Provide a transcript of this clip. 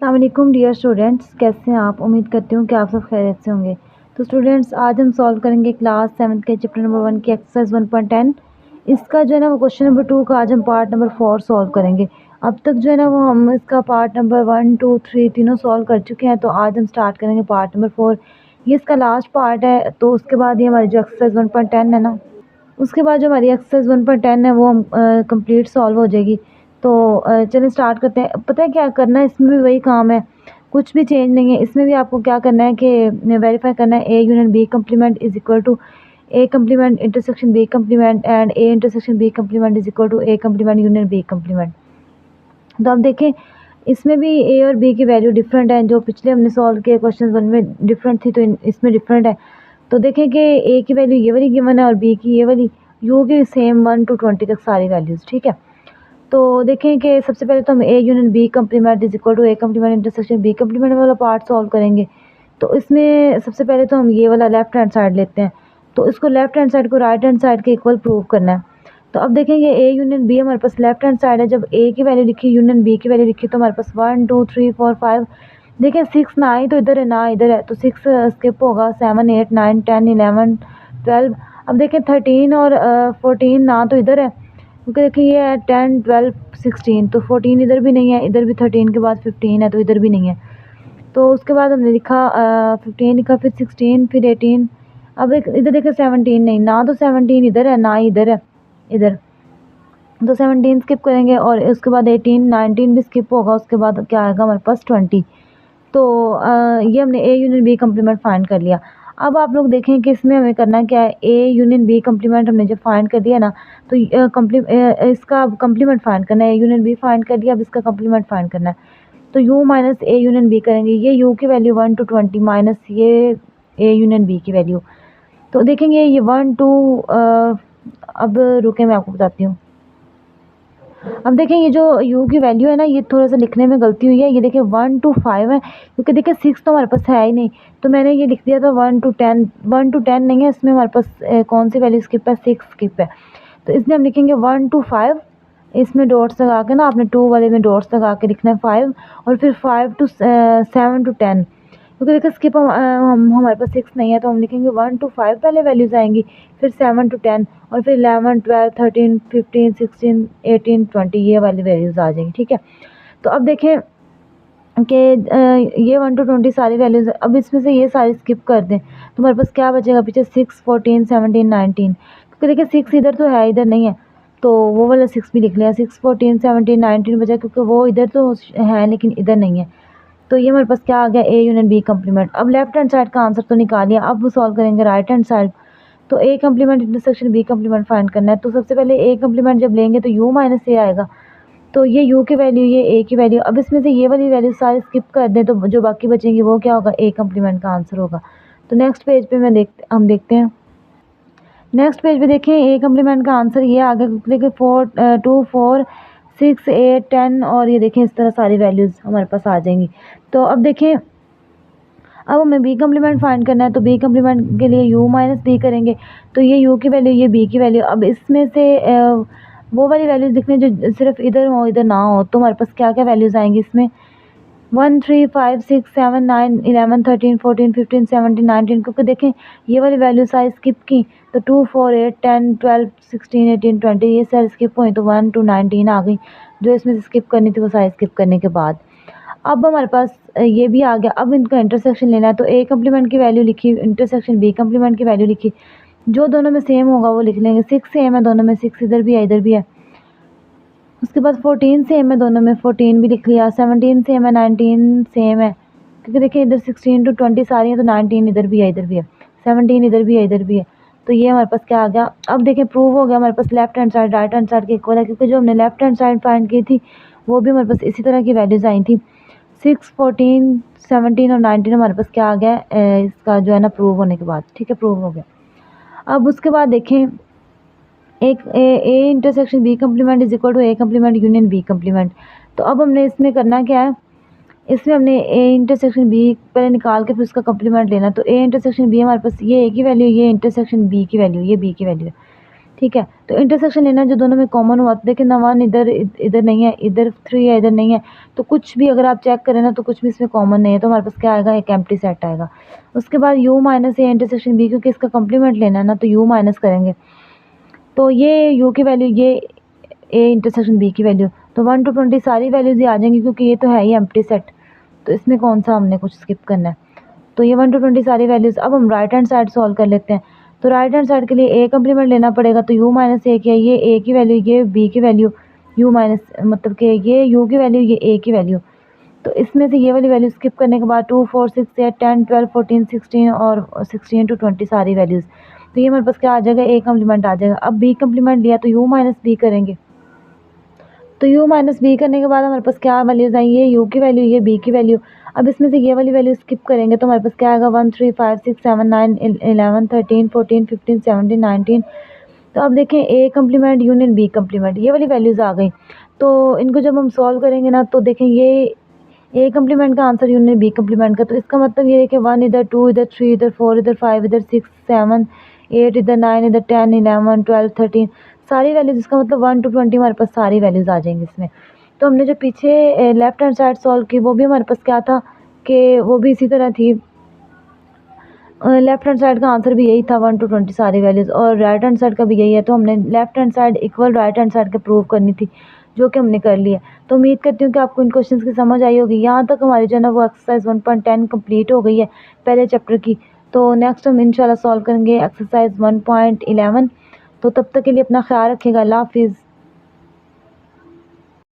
अस्सलाम वालेकुम dear students, कैसे हैं आप। उम्मीद करती हूँ कि आप सब खैरियत से होंगे। तो स्टूडेंट्स, आज हम सॉल्व करेंगे क्लास 7th के चैप्टर नंबर 1 की एक्सरसाइज 1.10। इसका जो है ना वो क्वेश्चन नंबर 2 का आज हम पार्ट नंबर 4 सॉल्व करेंगे। अब तक जो है ना वो हम इसका पार्ट नंबर 1, 2, 3 तीनों सॉल्व कर चुके हैं। तो आज हम स्टार्ट करेंगे पार्ट नंबर 4। ये इसका लास्ट पार्ट है। तो उसके बाद ये हमारी जो एक्सरसाइज 1.10 है ना, उसके बाद जो हमारी एक्सरसाइज 1.10 है वो हम कंप्लीट सॉल्व हो जाएगी। तो चलिए स्टार्ट करते हैं। पता है क्या करना है, इसमें भी वही काम है, कुछ भी चेंज नहीं है। इसमें भी आपको क्या करना है कि वेरीफाई करना है A union B complement is equal to A complement intersection B complement and A intersection B complement is equal to A complement union B complement. तो अब देखें, इसमें भी ए और बी की वैल्यू डिफरेंट है। जो पिछले हमने सॉल्व किए क्वेश्चन 1 में डिफरेंट थी, तो इसमें डिफरेंट है। तो देखें कि ए की वैल्यू ये वाली गिवन है और बी की ये वाली, यू की सेम 1 to 20 तक सारी वैल्यूज़, ठीक है। तो देखें कि सबसे पहले तो हम A union B complement is equal to A complement intersection B complement वाला पार्ट सॉल्व करेंगे। तो इसमें सबसे पहले तो हम ये वाला लेफ्ट हैंड साइड लेते हैं। तो इसको लेफ्ट हैंड साइड को राइट हैंड साइड के इक्वल प्रूव करना है। तो अब देखेंगे ए यूनियन बी हमारे पास लेफ्ट हैंड साइड है। जब ए की वैल्यू लिखी, यूनियन बी की वैल्यू लिखी, तो हमारे पास 1 2 3 4 5, देखिए 6 ना आई तो इधर है ना इधर है, तो 6 स्किप होगा। 7 8 9 10 11 12। अब देखें 13 और 14 ना तो इधर है, क्योंकि देखिए ये है 10 12 16, तो 14 इधर भी नहीं है, इधर भी 13 के बाद 15 है, तो इधर भी नहीं है। तो उसके बाद हमने लिखा 15 लिखा, फिर 16, फिर 18। अब एक इधर देखे 17 नहीं, ना तो 17 इधर है ना इधर है इधर, तो 17 स्किप करेंगे और उसके बाद 18 19 भी स्किप होगा। उसके बाद क्या आएगा हमारे पास 20। तो ये हमने A union B complement find कर लिया। अब आप लोग देखें कि इसमें हमें करना क्या है। ए यूनियन बी कम्प्लीमेंट हमने जब फाइंड कर दिया ना, तो इसका कम्प्लीमेंट फाइंड करना है। ए यूनियन बी फाइंड कर दिया, अब इसका कम्प्लीमेंट फाइंड करना है। तो U minus A union B करेंगे। ये यू की वैल्यू 1 to 20 माइनस ये ए यूनियन बी की वैल्यू। तो देखेंगे ये 1 2, अब रुके मैं आपको बताती हूँ। अब देखें ये जो u की वैल्यू है ना, ये थोड़ा सा लिखने में गलती हुई है। ये देखिए 1 to 5 है, क्योंकि देखिए 6 तो हमारे पास है ही नहीं, तो मैंने ये लिख दिया था 1 to 10। 1 to 10 नहीं है, इसमें हमारे पास कौन सी वैल्यू स्किप है, 6 स्किप है। तो इसमें हम लिखेंगे 1 to 5, इसमें डॉट्स लगा के ना, आपने 2 वाले में डॉट्स लगा के लिखना है 5, और फिर 5 to 7 to 10, क्योंकि देखिए स्किप हमारे पास 6 नहीं है, तो हम लिखेंगे 1 to 5 पहले वैल्यूज़ आएंगी, फिर 7 to 10, और फिर 11 12 13 15 16 18 20 ये वाली वैल्यूज़ आ जाएंगी, ठीक है। तो अब देखें कि ये 1 to 20 सारी वैल्यूज़, अब इसमें से ये सारी स्किप कर दें तो हमारे पास क्या बचेगा पीछे, 6 14 17 19, क्योंकि देखिए 6 इधर तो है इधर नहीं है, तो वो वाला 6 भी लिख लिया। 6 14 17 19 बचा, क्योंकि वो इधर तो है लेकिन इधर नहीं है। तो ये हमारे पास क्या आ गया, ए यूनियन बी कम्प्लीमेंट। अब लेफ्ट हैंड साइड का आंसर तो निकाल लिया, अब वो सॉल्व करेंगे राइट हैंड साइड। तो A complement intersection B complement find करना है। तो सबसे पहले ए कम्प्लीमेंट जब लेंगे तो यू माइनस ए आएगा, तो ये यू की वैल्यू ये ए की वैल्यू। अब इसमें से ये वाली वैल्यू सारी स्किप कर दें, तो जो बाकी बचेंगी वो क्या होगा, ए कम्प्लीमेंट का आंसर होगा। तो नेक्स्ट पेज पे हम देखते हैं। नेक्स्ट पेज पे देखें, ए कम्प्लीमेंट का आंसर ये आ गया, क्योंकि देखिए 4 2 4 6 8 10, और ये देखें इस तरह सारी वैल्यूज़ हमारे पास आ जाएंगी। तो अब देखें, अब हमें बी कम्प्लीमेंट फाइंड करना है। तो बी कम्प्लीमेंट के लिए यू माइनस बी करेंगे, तो ये यू की वैल्यू ये बी की वैल्यू। अब इसमें से वो वाली वैल्यूज़ लिखनी जो सिर्फ इधर हो इधर ना हो, तो हमारे पास क्या क्या वैल्यूज़ आएंगी इसमें, 1 3 5 6 7 9 11 13 14 15 17 19, क्योंकि देखें ये वाली वैल्यू सारी स्किप की, तो 2 4 8 10 12 16 18 20 ये सारी स्किप हुई, तो 1 to 19 आ गई। जो इसमें से स्किप करनी थी वो सारी स्किप करने के बाद अब हमारे पास ये भी आ गया। अब इनका इंटरसेक्शन लेना है। तो ए कम्प्लीमेंट की वैल्यू लिखी, इंटरसेक्शन बी कम्प्लीमेंट की वैल्यू लिखी, जो दोनों में सेम होगा वो लिख लेंगे। 6 सेम है दोनों में, 6 इधर भी है इधर भी है। उसके बाद 14 सेम है दोनों में, 14 भी लिख लिया। 17 सेम है, 19 सेम है, क्योंकि देखिए इधर 16 to 20 सारी हैं, तो 19 इधर भी है इधर भी है, 17 इधर भी है इधर भी है। तो ये हमारे पास क्या आ गया, अब देखें प्रूव हो गया हमारे पास left hand side right hand side के इक्वल है, क्योंकि जो हमने लेफ्ट हैंड साइड फाइंड की थी वो भी हमारे पास इसी तरह की वैल्यूज़ आई थी। 6 14 17 और 19 हमारे पास क्या आ गया, इसका जो है ना प्रूव होने के बाद, ठीक है, प्रूव हो गया। अब उसके बाद देखें, एक A intersection B complement is equal to A complement union B complement. तो अब हमने इसमें करना क्या है, इसमें हमने ए इंटरसेक्शन बी पहले निकाल के फिर उसका कम्प्लीमेंट लेना। तो ए इंटरसेक्शन बी हमारे पास ये ए की वैल्यू, ये इंटरसेक्शन बी की वैल्यू, ये बी की वैल्यू है, ठीक है। तो इंटरसेक्शन लेना जो दोनों में कॉमन हुआ, तो देखिए ना 1 इधर इधर नहीं है, इधर 3 है, इधर नहीं है, तो कुछ भी अगर आप चेक करें ना तो कुछ भी इसमें कॉमन नहीं है, तो हमारे पास क्या आएगा, एक एम्प्टी सेट आएगा। उसके बाद u minus A intersection b, क्योंकि इसका कम्प्लीमेंट लेना है ना तो u माइनस करेंगे, तो ये u की वैल्यू, ये a इंटरसेक्शन b की वैल्यू, तो 1 to 20 सारी वैल्यूज ही आ जाएंगी, क्योंकि ये तो है ही एम्प्टी सेट, तो इसमें कौन सा हमने कुछ स्किप करना है। तो ये 1 to 20 सारी वैल्यूज़। अब हम राइट हैंड साइड सॉल्व कर लेते हैं। तो राइट हैंड साइड के लिए ए कम्प्लीमेंट लेना पड़ेगा, तो u माइनस ए क्या है, ये a की वैल्यू, ये b की वैल्यू, u माइनस मतलब कि ये u की वैल्यू, ये a की वैल्यू। तो इसमें से ये वाली वैल्यू स्किप करने के बाद 2 4 6 8 10 12 14 16 और 16 to 20 सारी वैल्यूज़, तो ये हमारे पास क्या आ जाएगा, a कम्प्लीमेंट आ जाएगा। अब b कम्प्लीमेंट लिया तो u माइनस b करेंगे, तो u माइनस बी करने के बाद हमारे पास क्या वैल्यूज़ आई, ये u की वैल्यू, ये b की वैल्यू। अब इसमें से ये वाली वैल्यू स्किप करेंगे तो हमारे पास क्या आएगा, 1 3 5 6 7 9 11 13 14 15 17 19। तो अब देखें a complement union b complement, ये वाली वैल्यूज़ आ गई। तो इनको जब हम सॉल्व करेंगे ना तो देखें ये a कम्प्लीमेंट का आंसर यूनियन b कम्प्लीमेंट का, तो इसका मतलब ये है कि 1 इधर, 2 इधर, 3 इधर, 4 इधर, 5 इधर, 6 7 8 इधर, 9 इधर, 10 11 12 13 सारी वैल्यूज़, इसका मतलब 1 to 20 हमारे पास सारी वैल्यूज़ आ जाएंगी इसमें। तो हमने जो पीछे लेफ्ट हैंड साइड सॉल्व की वो भी हमारे पास क्या था कि वो भी इसी तरह थी, लेफ्ट हैंड साइड का आंसर भी यही था 1 to 20 सारी वैल्यूज़, और राइट हैंड साइड का भी यही है। तो हमने left hand side equal right hand side के प्रूव करनी थी, जो कि हमने कर लिया। तो उम्मीद करती हूँ कि आपको इन क्वेश्चंस की समझ आई होगी। यहाँ तक हमारी जो है ना वो एक्सरसाइज 1.10 कंप्लीट हो गई है पहले चैप्टर की। तो नेक्स्ट हम इंशाल्लाह सॉल्व करेंगे एक्सरसाइज 1.11। तो तब तक के लिए अपना ख्याल रखिएगा। अल्लाह हाफिज़।